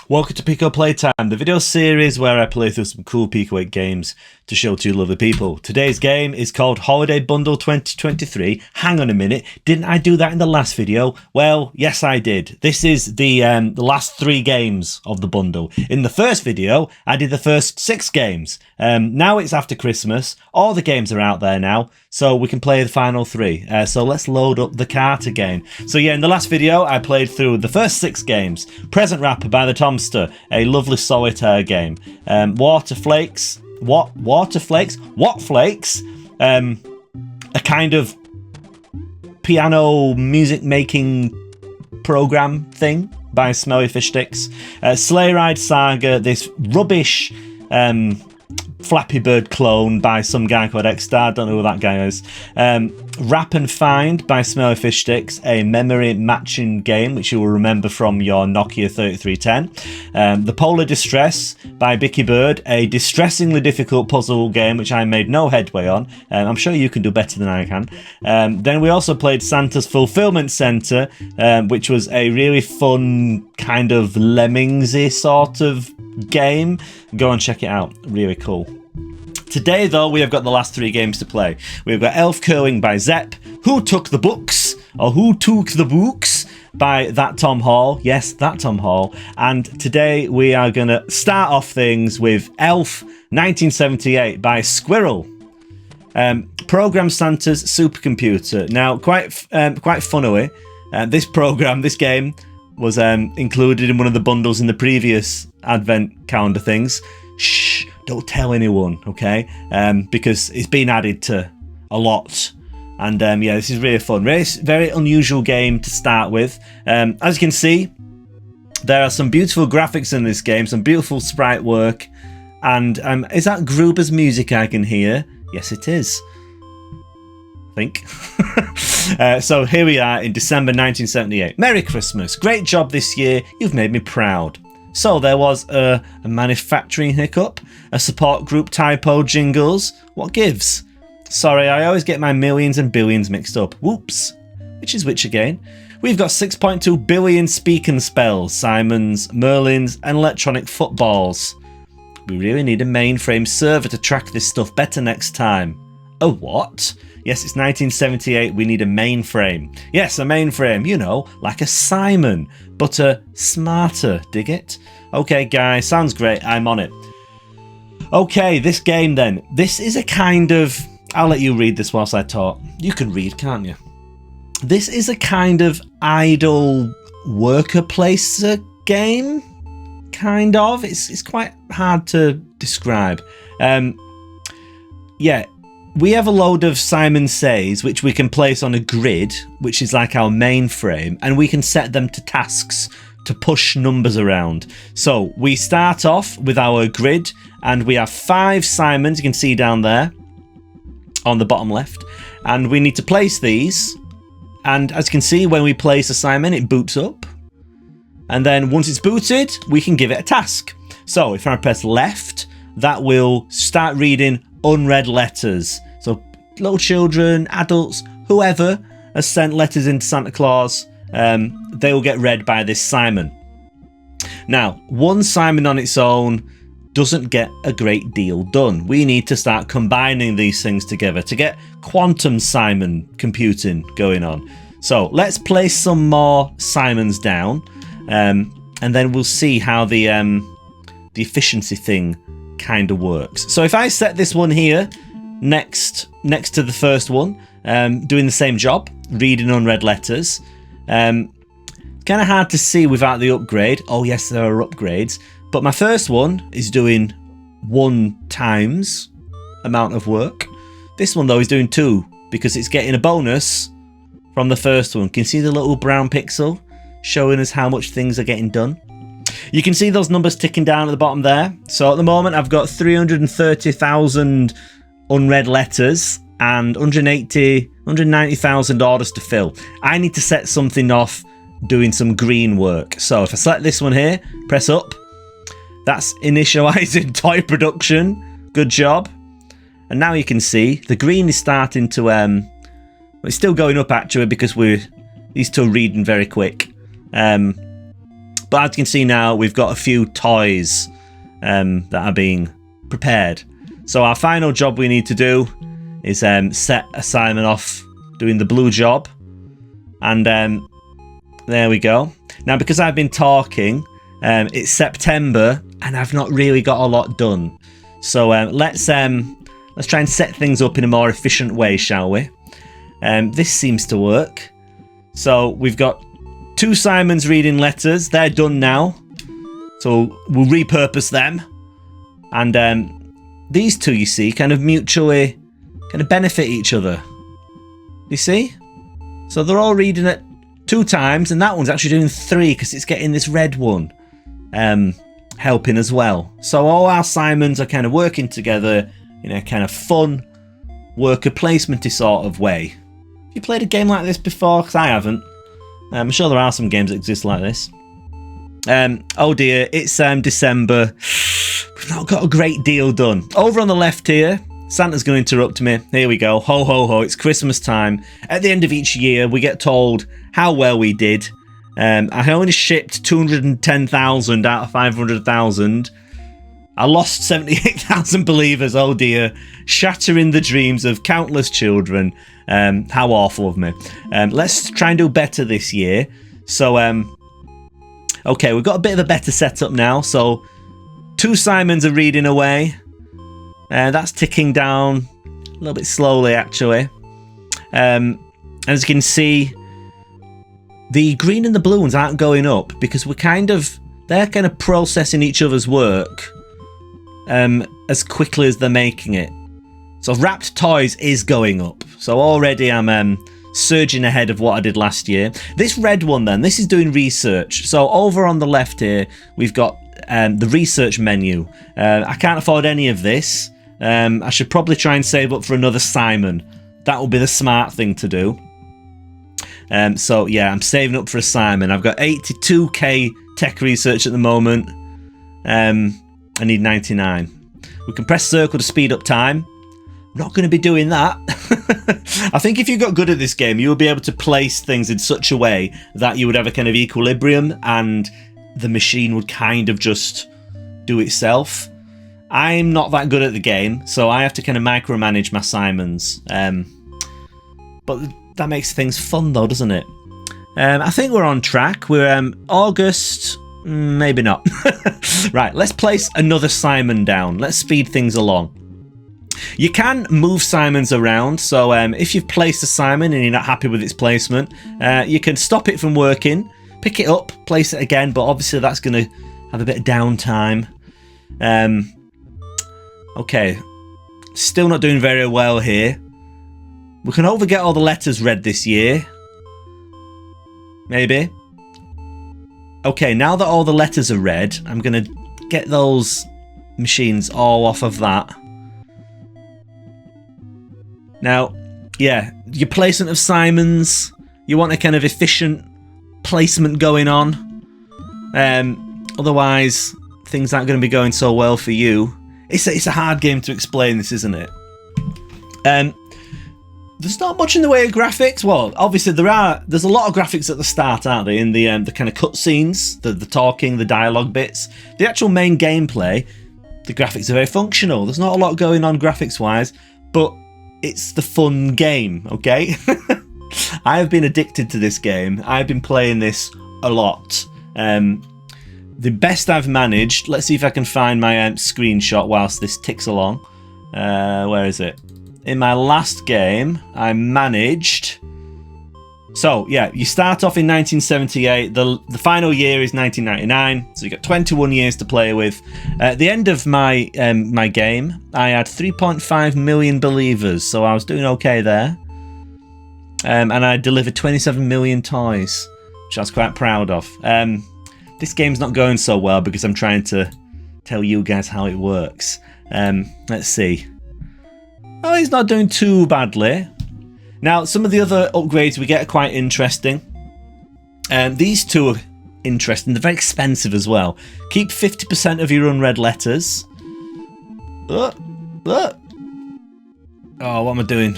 Welcome to Pico Playtime, the video series where I play through some cool Pico-8 games to show to you lovely people. Today's game is called Holiday Bundle 2023. Hang on a minute, didn't I do that in the last video? Well, yes I did. This is the last 3 games of the bundle. In the first video, I did the first 6 games. Now it's after Christmas, all the games are out there now, so we can play the final 3. So let's load up the cart again. So yeah, in the last video, I played through the first 6 games. Present Wrapper by the Tomster, a lovely solitaire game. Water Flakes, What Flakes? A kind of piano music making program thing by Smelly Fish Sticks. Sleigh Ride Saga, this rubbish Flappy Bird clone by some guy called X-Star, don't know who that guy is. Wrap and Find by Smelly Fish Sticks, a memory matching game which you will remember from your Nokia 3310. The Polar Distress by Bicky Bird, a distressingly difficult puzzle game which I made no headway on. I'm sure you can do better than I can. Then we also played Santa's Fulfillment Center, which was a really fun kind of Lemmingsy sort of game. Go and check it out, really cool. Today though, we have got the last 3 games to play. We've got E.L.F. Curling by Zepp, Who Took the Books, or Who Took the Books by ThatTomHall. Yes, ThatTomHall. And today we are going to start off things with E.L.F. 1978 by Squirrel. Program Santa's Supercomputer. Now, quite funnily, this game was included in one of the bundles in the previous advent calendar things. Shh, don't tell anyone, okay? Because it's been added to a lot. And yeah, this is really fun. Very unusual game to start with. As you can see, there are some beautiful graphics in this game, some beautiful sprite work. And is that Gruber's music I can hear? Yes, it is. I think. So here we are in December 1978. Merry Christmas. Great job this year. You've made me proud. So there was a manufacturing hiccup, a support group typo jingles. What gives? Sorry, I always get my millions and billions mixed up. Whoops. Which is which again? We've got 6.2 billion speak and spells, Simons, Merlins, and electronic footballs. We really need a mainframe server to track this stuff better next time. A what? Yes, it's 1978, we need a mainframe. Yes, a mainframe, you know, like a Simon, but a smarter, dig it? Okay, guys, sounds great, I'm on it. Okay, this game then. This is a kind of... I'll let you read this whilst I talk. You can read, can't you? This is a kind of idle worker placer game, kind of. It's quite hard to describe. Yeah. We have a load of Simon Says, which we can place on a grid, which is like our mainframe, and we can set them to tasks to push numbers around. So we start off with our grid, and we have 5 Simons, you can see down there on the bottom left, and we need to place these. And as you can see, when we place a Simon, it boots up. And then once it's booted, we can give it a task. So if I press left, that will start reading unread letters. So little children, adults, whoever has sent letters into Santa Claus, they will get read by this Simon. Now, one Simon on its own doesn't get a great deal done. We need to start combining these things together to get quantum Simon computing going on. So let's place some more Simons down, and then we'll see how the efficiency thing kind of works. So if I set this one here next to the first one, doing the same job, reading unread letters, kind of hard to see without the upgrade. Oh yes, there are upgrades, but my first one is doing 1 times amount of work. This one though is doing 2 because it's getting a bonus from the first one. Can you see the little brown pixel showing us how much things are getting done? You can see those numbers ticking down at the bottom there. So at the moment I've got 330,000 unread letters and 190,000 orders to fill. I need to set something off doing some green work. So if I select this one here, press up, that's initializing toy production. Good job. And now you can see the green is starting to it's still going up actually because these two are reading very quick. But as you can see now, we've got a few toys that are being prepared. So our final job we need to do is set Simon off doing the blue job. And there we go. Now, because I've been talking, it's September and I've not really got a lot done. So let's try and set things up in a more efficient way, shall we? This seems to work. So we've got 2 Simons reading letters. They're done now. So we'll repurpose them. And these 2, you see, kind of mutually kind of benefit each other. You see? So they're all reading it 2 times, and that one's actually doing 3 because it's getting this red one helping as well. So all our Simons are kind of working together in a kind of fun, worker placement-y sort of way. Have you played a game like this before? Because I haven't. I'm sure there are some games that exist like this. Oh dear, it's December. We've not got a great deal done. Over on the left here, Santa's going to interrupt me. Here we go. Ho, ho, ho. It's Christmas time. At the end of each year, we get told how well we did. I only shipped 210,000 out of 500,000. I lost 78,000 believers. Oh dear. Shattering the dreams of countless children. How awful of me. Let's try and do better this year. So, okay, we've got a bit of a better setup now. So, 2 Simons are reading away. That's ticking down a little bit slowly, actually. As you can see, the green and the blue ones aren't going up because they're kind of processing each other's work as quickly as they're making it. So wrapped toys is going up. So already I'm surging ahead of what I did last year. This red one then, this is doing research. So over on the left here, we've got the research menu. I can't afford any of this. I should probably try and save up for another Simon. That would be the smart thing to do. So yeah, I'm saving up for a Simon. I've got 82k tech research at the moment. I need 99. We can press circle to speed up time. Not going to be doing that. I think if you got good at this game, you would be able to place things in such a way that you would have a kind of equilibrium and the machine would kind of just do itself. I'm not that good at the game, so I have to kind of micromanage my Simons. But that makes things fun though, doesn't it? I think we're on track. We're August, maybe not. Right, let's place another Simon down. Let's speed things along. You can move Simons around, so if you've placed a Simon and you're not happy with its placement, you can stop it from working, pick it up, place it again, but obviously that's going to have a bit of downtime. Okay, still not doing very well here. We can hopefully get all the letters read this year. Maybe. Okay, now that all the letters are read, I'm going to get those machines all off of that. Now, yeah, your placement of Simons, you want a kind of efficient placement going on. Otherwise, things aren't going to be going so well for you. It's a hard game to explain this, isn't it? There's not much in the way of graphics. Well, obviously there's a lot of graphics at the start, aren't there? In the kind of cutscenes, the talking, the dialogue bits. The actual main gameplay, the graphics are very functional. There's not a lot going on graphics-wise, but it's the fun game, okay? I have been addicted to this game. I've been playing this a lot. The best I've managed, let's see if I can find my screenshot whilst this ticks along. Where is it? In my last game, I managed... So, yeah, you start off in 1978. The final year is 1999, so you've got 21 years to play with. At the end of my my game, I had 3.5 million believers, so I was doing okay there. And I delivered 27 million toys, which I was quite proud of. This game's not going so well because I'm trying to tell you guys how it works. Let's see. Oh, he's not doing too badly. Now, some of the other upgrades we get are quite interesting. These two are interesting. They're very expensive as well. Keep 50% of your unread letters. Oh, what am I doing?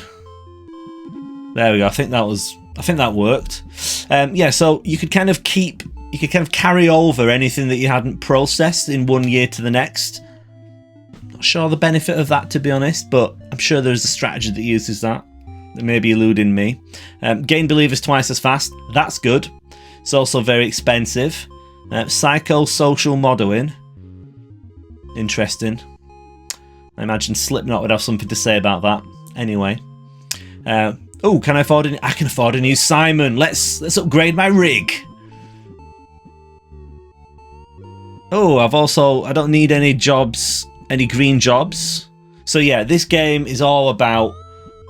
There we go. I think that worked. Yeah, so you could kind of keep you could kind of carry over anything that you hadn't processed in one year to the next. Not sure the benefit of that, to be honest, but I'm sure there's a strategy that uses that. That may be eluding me. Gain believers twice as fast. That's good. It's also very expensive. Psychosocial modeling. Interesting. I imagine Slipknot would have something to say about that. Anyway. Oh, can I afford I can afford a new Simon. Let's upgrade my rig. Oh, I don't need any jobs, any green jobs. So yeah, this game is all about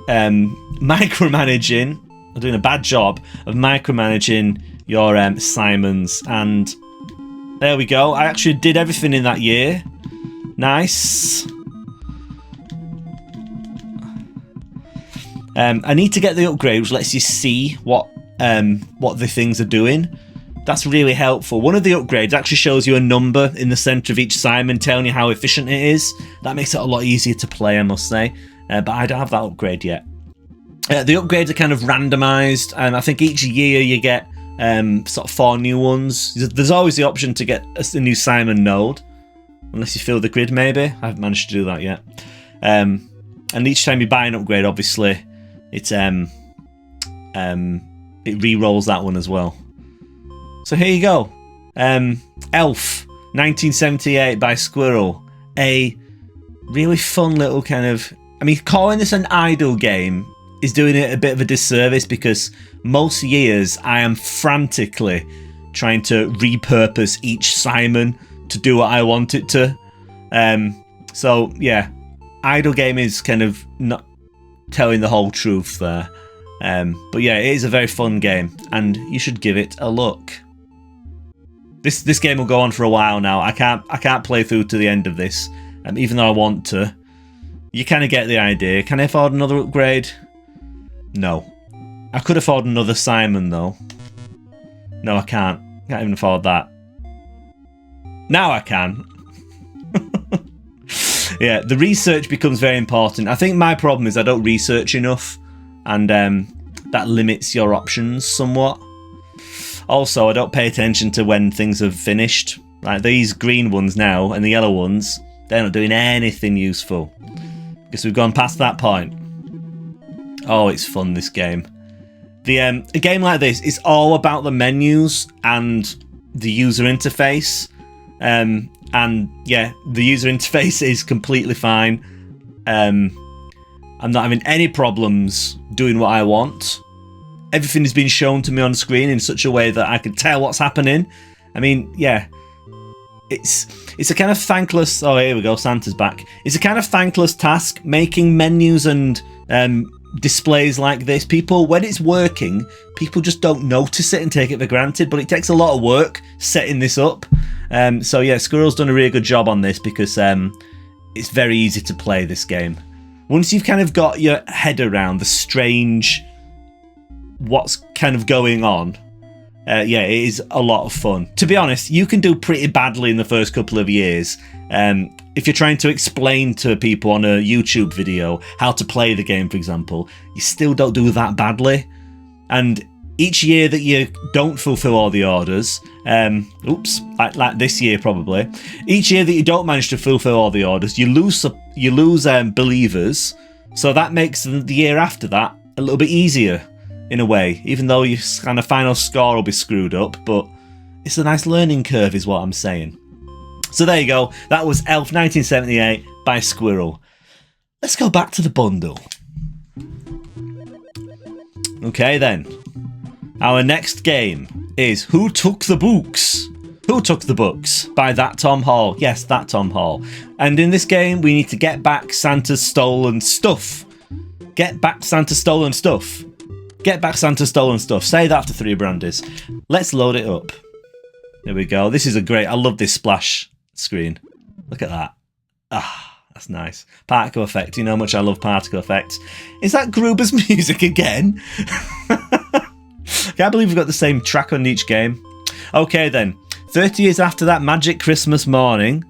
micromanaging, or doing a bad job of micromanaging your Simons. And there we go. I actually did everything in that year. Nice. I need to get the upgrade, which lets you see what the things are doing. That's really helpful. One of the upgrades actually shows you a number in the center of each Simon, telling you how efficient it is. That makes it a lot easier to play, I must say. But I don't have that upgrade yet. The upgrades are kind of randomized, and I think each year you get sort of 4 new ones. There's always the option to get a new Simon node, unless you fill the grid, maybe. I haven't managed to do that yet. And each time you buy an upgrade, obviously, it re-rolls that one as well. So here you go. E.L.F. 1978 by Squirrel. A really fun little kind of... I mean, calling this an idle game is doing it a bit of a disservice, because most years I am frantically trying to repurpose each Simon to do what I want it to. So, yeah. Idle game is kind of not telling the whole truth there. But yeah, it is a very fun game, and you should give it a look. This game will go on for a while now. I can't play through to the end of this, even though I want to. You kind of get the idea. Can I afford another upgrade? No. I could afford another Simon though. No, I can't. Can't even afford that. Now I can. Yeah, the research becomes very important. I think my problem is I don't research enough, and that limits your options somewhat. Also, I don't pay attention to when things have finished. Like these green ones now and the yellow ones, they're not doing anything useful, because we've gone past that point. Oh, it's fun, this game. A game like this is all about the menus and the user interface. And yeah, the user interface is completely fine. I'm not having any problems doing what I want. Everything has been shown to me on screen in such a way that I can tell what's happening. I mean, yeah, it's a kind of thankless... Oh, here we go, Santa's back. It's a kind of thankless task, making menus and displays like this. When it's working, people just don't notice it and take it for granted, but it takes a lot of work setting this up. So yeah, Squirrel's done a really good job on this, because it's very easy to play this game. Once you've kind of got your head around the strange... what's kind of going on, yeah, it is a lot of fun. To be honest, you can do pretty badly in the first couple of years. If you're trying to explain to people on a YouTube video how to play the game, for example, you still don't do that badly. And each year that you don't fulfill all the orders, like this year probably, each year that you don't manage to fulfill all the orders, you lose believers. So that makes the year after that a little bit easier in a way, even though your kind of final score will be screwed up. But it's a nice learning curve, is what I'm saying. So there you go. That was E.L.F. 1978 by Squirrel. Let's go back to the bundle. Okay then. Our next game is Who Took the Books? Who Took the Books by ThatTomHall. Yes, ThatTomHall. And in this game, we need to get back Santa's stolen stuff. Get back Santa's stolen stuff. Get back Santa's stolen stuff. Say that after 3 brandies. Let's load it up. There we go. This is a great... I love this splash screen. Look at that. Ah, that's nice. Particle effect. You know how much I love particle effects. Is that Gruber's music again? Can't believe we've got the same track on each game. Okay then. 30 years after that magic Christmas morning,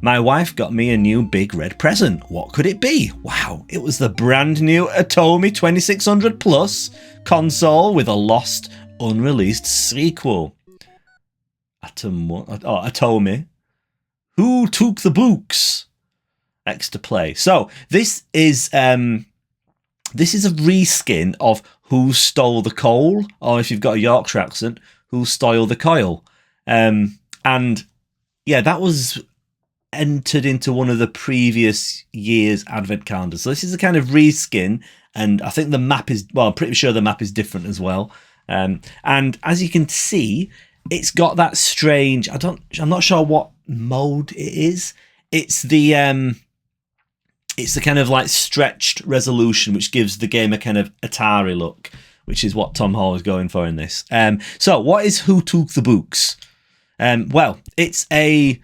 my wife got me a new big red present. What could it be? Wow, it was the brand new Atomi 2600 Plus console with a lost, unreleased sequel. Atomi. Who took the books? X to play. So this is a reskin of Who Stole the Coal, or if you've got a Yorkshire accent, Who Stole the Coil. And yeah, that was entered into one of the previous year's advent calendars. So this is a kind of reskin, and I think the map is, well, I'm pretty sure the map is different as well. And as you can see, it's got that strange, I'm not sure what mode it is. It's the kind of like stretched resolution, which gives the game a kind of Atari look, which is what ThatTomHall is going for in this. So what is Who Took the Books? Well, it's a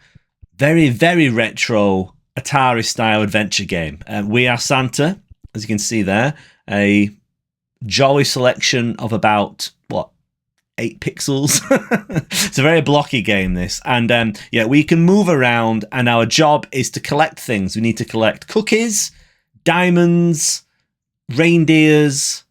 very, very retro Atari-style adventure game. We are Santa, as you can see there, a jolly selection of about, 8 pixels. It's a very blocky game, this. And yeah, we can move around, and our job is to collect things. We need to collect cookies, diamonds, reindeers,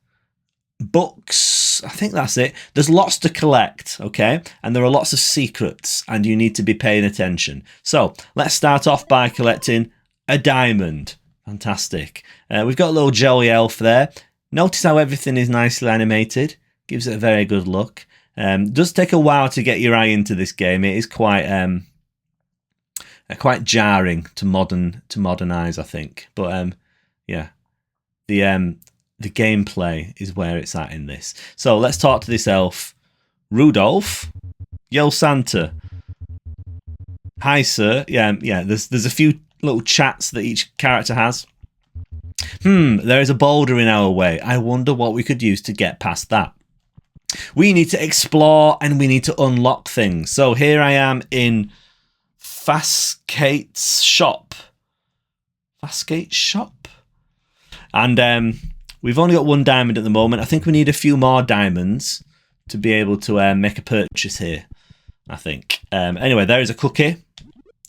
books. I think that's it. There's lots to collect, okay? And there are lots of secrets, and you need to be paying attention. So let's start off by collecting a diamond. Fantastic. We've got a little jolly elf there. Notice how everything is nicely animated. Gives it a very good look. Does take a while to get your eye into this game. It is quite jarring to modernize, I think. But yeah, the gameplay is where it's at in this. So let's talk to this elf. Rudolph, yo Santa. Hi sir. Yeah. There's a few little chats that each character has. There is a boulder in our way. I wonder what we could use to get past that. We need to explore and we need to unlock things. So here I am in Fastgate's shop. Fastgate's shop? And we've only got 1 diamond at the moment. I think we need a few more diamonds to be able to make a purchase here, I think. Anyway, there is a cookie.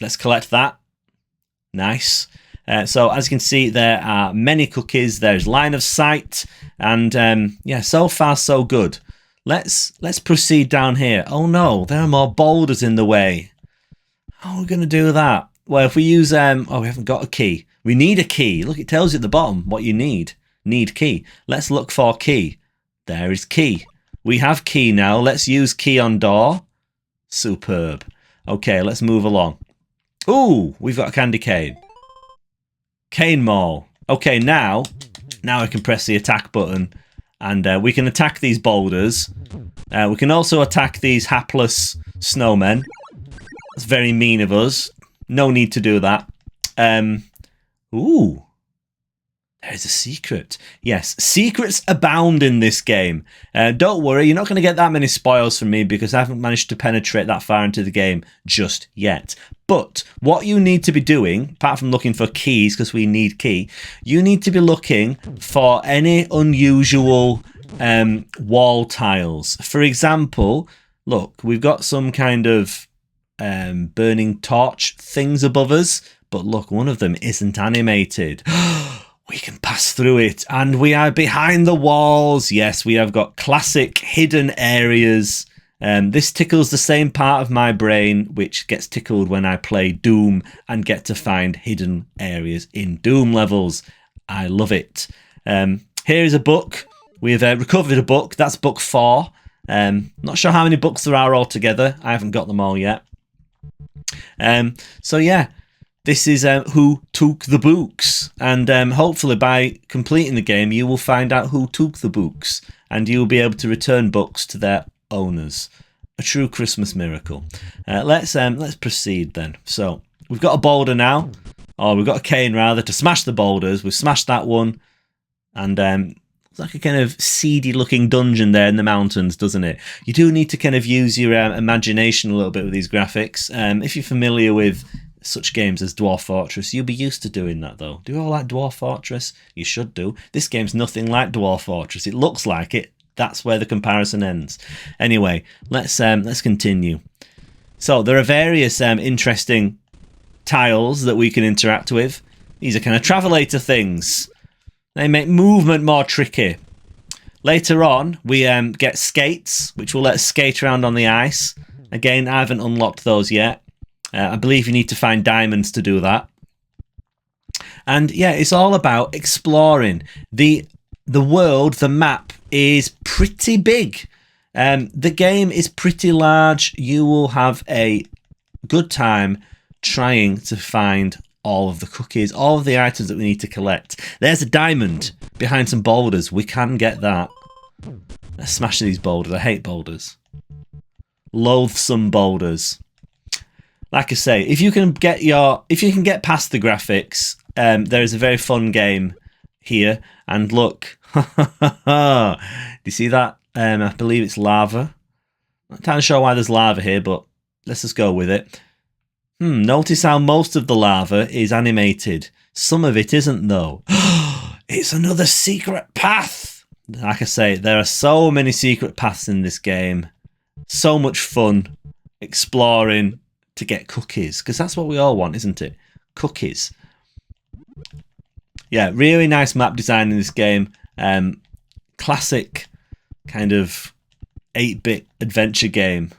Let's collect that. Nice. So as you can see, there are many cookies. There's line of sight. And yeah, so far so good. Let's proceed down here. Oh no, there are more boulders in the way. How are we going to do that? Well, if we use... we haven't got a key. We need a key. Look, it tells you at the bottom what you need. Need key. Let's look for key. There is key. We have key now. Let's use key on door. Superb. Okay, let's move along. Ooh, we've got a candy cane. Cane Mall. Okay, now I can press the attack button. And we can attack these boulders. We can also attack these hapless snowmen. That's very mean of us. No need to do that. Ooh. There's a secret. Yes, secrets abound in this game. Don't worry, you're not going to get that many spoils from me because I haven't managed to penetrate that far into the game just yet. But what you need to be doing, apart from looking for keys, because we need key, you need to be looking for any unusual wall tiles. For example, look, we've got some kind of burning torch things above us, but look, one of them isn't animated. We can pass through it, and we are behind the walls. Yes, we have got classic hidden areas. This tickles the same part of my brain which gets tickled when I play Doom and get to find hidden areas in Doom levels. I love it. Here's a book. We've recovered a book. That's book 4. Not sure how many books there are altogether. I haven't got them all yet. So yeah, this is Who Took the Books. And hopefully by completing the game, you will find out who took the books. And you will be able to return books to their owners. A true Christmas miracle. Let's proceed then. So we've got a boulder now, or we've got a cane rather, to smash the boulders. We've smashed that one, and it's like a kind of seedy looking dungeon there in the mountains, doesn't it? You do need to kind of use your imagination a little bit with these graphics. If you're familiar with such games as Dwarf Fortress, you'll be used to doing that though. Do you all like Dwarf Fortress? You should do. This game's nothing like Dwarf Fortress. It looks like it. That's where the comparison ends. Anyway, let's continue. So there are various interesting tiles that we can interact with. These are kind of travelator things. They make movement more tricky. Later on, we get skates, which will let us skate around on the ice. Again, I haven't unlocked those yet. I believe you need to find diamonds to do that. And yeah, it's all about exploring. The world, the map is pretty big. The game is pretty large. You will have a good time trying to find all of the cookies, all of the items that we need to collect. There's a diamond behind some boulders. We can get that. Let's smash these boulders. I hate boulders. Loathsome boulders. Like I say, if you can get past the graphics, there is a very fun game here. And look, do you see that? I believe it's lava. I'm not entirely sure why there's lava here, but let's just go with it. Notice how most of the lava is animated. Some of it isn't, though. It's another secret path. Like I say, there are so many secret paths in this game. So much fun exploring to get cookies, because that's what we all want, isn't it? Cookies. Yeah, really nice map design in this game. Classic kind of 8-bit adventure game.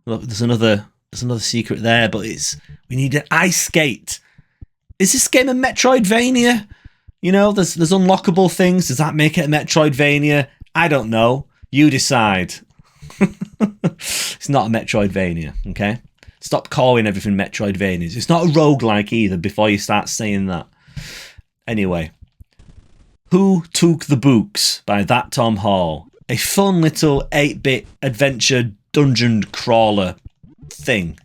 Look, there's another secret there, but we need an ice skate. Is this game a Metroidvania? You know, there's unlockable things. Does that make it a Metroidvania? I don't know. You decide. It's not a Metroidvania, okay? Stop calling everything Metroidvanias. It's not a roguelike either before you start saying that. Anyway. Who Took the Books by ThatTomHall. A fun little 8-bit adventure dungeon crawler thing.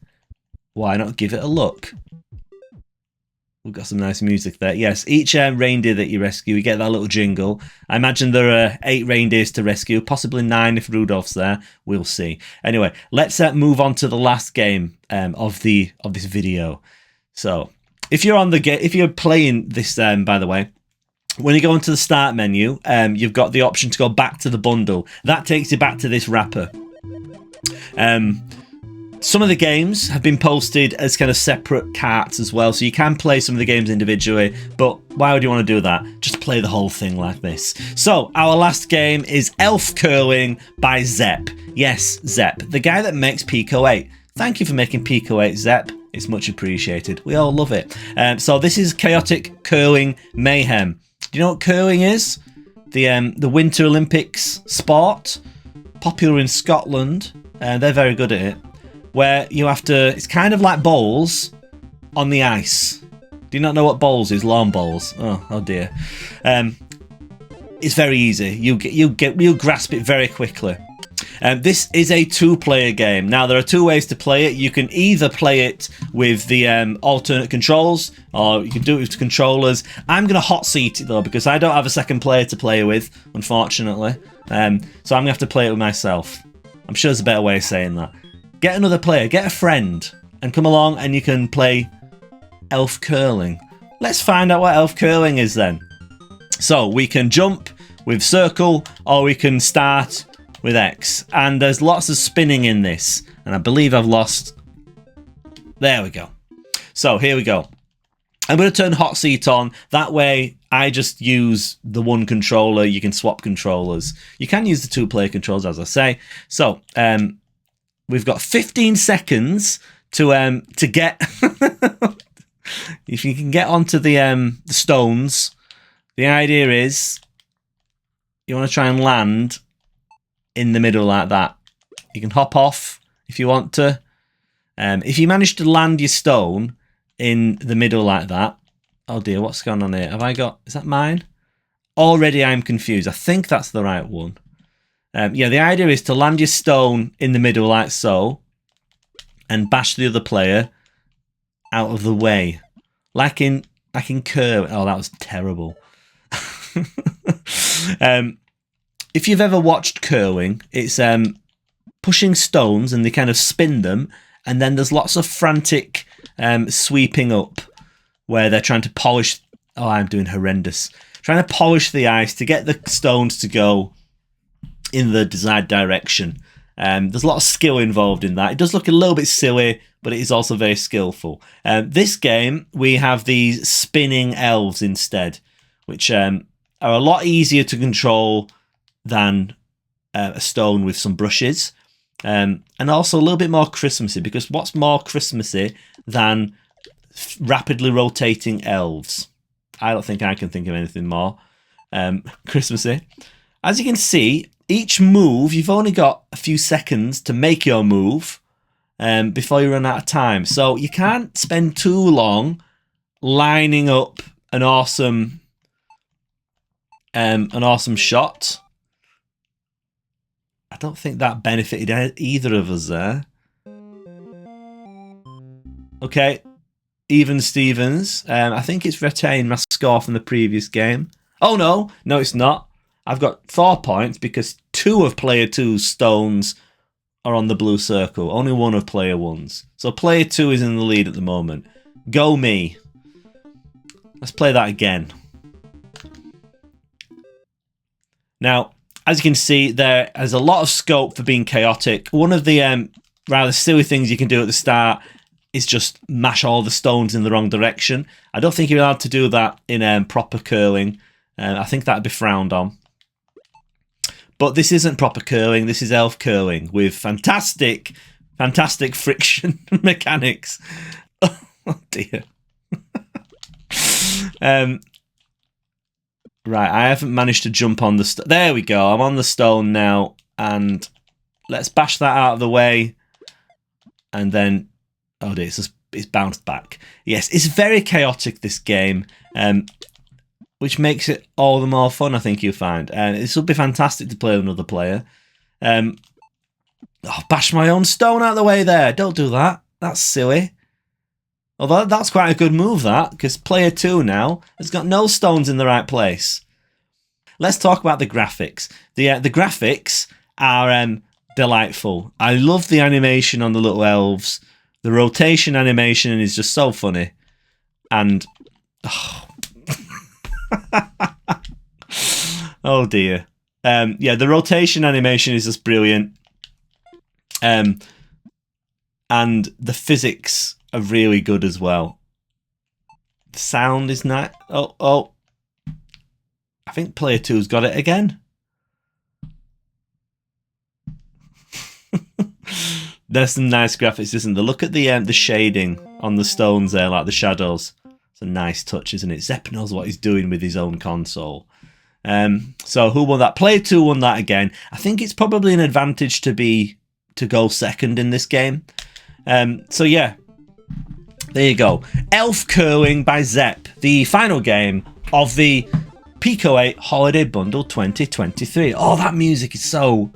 Why not give it a look? We've got some nice music there. Yes, each reindeer that you rescue, you get that little jingle. I imagine there are 8 reindeers to rescue, possibly 9 if Rudolph's there. We'll see. Anyway, let's move on to the last game of this video. So, if you're playing this, by the way, when you go into the start menu, you've got the option to go back to the bundle. That takes you back to this wrapper. Some of the games have been posted as kind of separate carts as well, so you can play some of the games individually, but why would you want to do that? Just play the whole thing like this. So, our last game is E.L.F. Curling by Zepp. Yes, Zepp, the guy that makes Pico-8. Thank you for making Pico-8, Zepp. It's much appreciated. We all love it. So this is Chaotic Curling Mayhem. Do you know what curling is? The Winter Olympics sport, popular in Scotland. They're very good at it. Where you have to, it's kind of like bowls on the ice. Do you not know what bowls is? Lawn bowls. Oh dear. It's very easy. You'll grasp it very quickly. This is a 2-player game. Now, there are 2 ways to play it. You can either play it with the alternate controls, or you can do it with controllers. I'm going to hot seat it, though, because I don't have a second player to play with, unfortunately. So I'm going to have to play it with myself. I'm sure there's a better way of saying that. Get another player, get a friend, and come along and you can play E.L.F. Curling. Let's find out what E.L.F. Curling is then. So, we can jump with circle, or we can start with X. And there's lots of spinning in this. And I believe I've lost... There we go. So, here we go. I'm going to turn hot seat on. That way, I just use the one controller. You can swap controllers. You can use the 2-player controls, as I say. So, we've got 15 seconds to get... If you can get onto the stones, the idea is you want to try and land in the middle like that. You can hop off if you want to. If you manage to land your stone in the middle like that... Oh dear, what's going on here? Have I got... Is that mine? Already I'm confused. I think that's the right one. Yeah, the idea is to land your stone in the middle like so, and bash the other player out of the way, like in curve. Oh, that was terrible. If you've ever watched curling, it's pushing stones and they kind of spin them, and then there's lots of frantic sweeping up where they're trying to polish. Oh, I'm doing horrendous. Trying to polish the ice to get the stones to go in the desired direction. There's a lot of skill involved in that. It does look a little bit silly, but it is also very skillful. This game, we have these spinning elves instead, which are a lot easier to control than a stone with some brushes. And also a little bit more Christmassy, because what's more Christmassy than rapidly rotating elves? I don't think I can think of anything more Christmassy. As you can see, each move, you've only got a few seconds to make your move before you run out of time. So you can't spend too long lining up an awesome shot. I don't think that benefited either of us there. Okay, even Stevens. I think it's retained my score from the previous game. Oh no, no it's not. I've got 4 points because 2 of player 2's stones are on the blue circle. Only 1 of player 1's. So player 2 is in the lead at the moment. Go me. Let's play that again. Now, as you can see, there is a lot of scope for being chaotic. One of the rather silly things you can do at the start is just mash all the stones in the wrong direction. I don't think you're allowed to do that in proper curling. I think that'd be frowned on. But this isn't proper curling. This is E.L.F. curling with fantastic friction mechanics. Oh dear. Right, I haven't managed to jump on the there we go, I'm on the stone now, and let's bash that out of the way, and then, oh dear, it's bounced back. Yes, it's very chaotic, this game, which makes it all the more fun, I think you'll find. This will be fantastic to play with another player. Oh, bash my own stone out of the way there, don't do that, that's silly. Although that's quite a good move, that, because player 2 now has got no stones in the right place. Let's talk about the graphics. The graphics are delightful. I love the animation on the little elves. The rotation animation is just so funny. And... oh, oh dear. Yeah, the rotation animation is just brilliant. And the physics are really good as well. The sound is nice. Oh. I think player 2's got it again. There's some nice graphics, isn't there? Look at the shading on the stones there, like the shadows. It's a nice touch, isn't it? Zepp knows what he's doing with his own console. So who won that? Player 2 won that again. I think it's probably an advantage to go second in this game. So yeah. There you go. E.L.F. Curling by Zepp, the final game of the Pico-8 Holiday Bundle 2023. Oh, that music is so...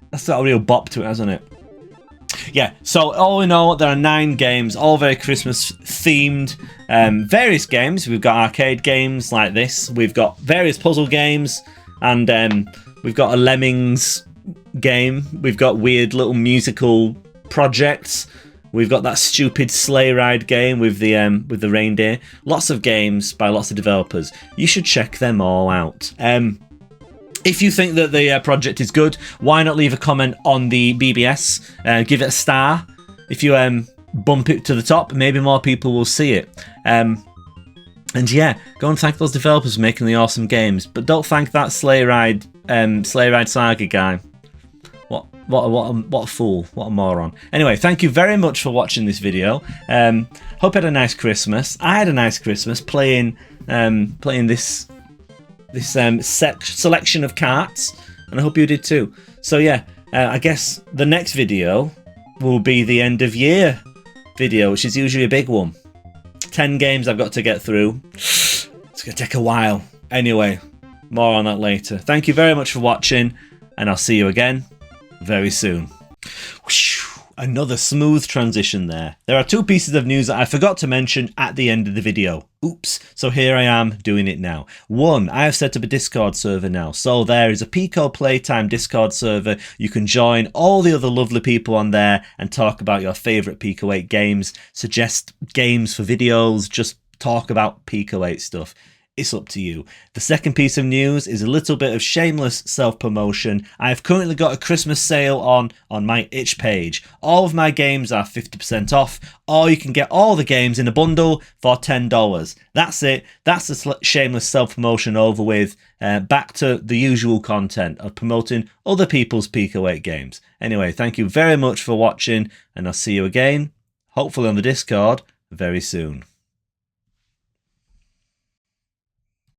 that's got a real bop to it, hasn't it? Yeah, so all in all, there are 9 games, all very Christmas themed. Various games. We've got arcade games like this. We've got various puzzle games. And we've got a Lemmings game. We've got weird little musical projects. We've got that stupid sleigh ride game with the reindeer. Lots of games by lots of developers. You should check them all out. If you think that the project is good, why not leave a comment on the BBS? Give it a star. If you bump it to the top, maybe more people will see it. And yeah, go and thank those developers for making the awesome games. But don't thank that sleigh ride saga guy. What a fool. What a moron. Anyway, thank you very much for watching this video. Hope you had a nice Christmas. I had a nice Christmas playing this selection of carts, and I hope you did too. So yeah, I guess the next video will be the end of year video, which is usually a big one. 10 games I've got to get through. It's going to take a while. Anyway, more on that later. Thank you very much for watching, and I'll see you again very soon. Another smooth transition there. There are 2 pieces of news that I forgot to mention at the end of the video. Oops. So here I am doing it now. 1, I have set up a Discord server now. So there is a Pico Playtime Discord server. You can join all the other lovely people on there and talk about your favourite Pico-8 games, suggest games for videos, just talk about Pico-8 stuff. it's up to you. The second piece of news is a little bit of shameless self-promotion. I've currently got a Christmas sale on my itch page. All of my games are 50% off, or you can get all the games in a bundle for $10. That's it. That's the shameless self-promotion over with. Back to the usual content of promoting other people's Pico-8 games. Anyway, thank you very much for watching, and I'll see you again, hopefully on the Discord, very soon.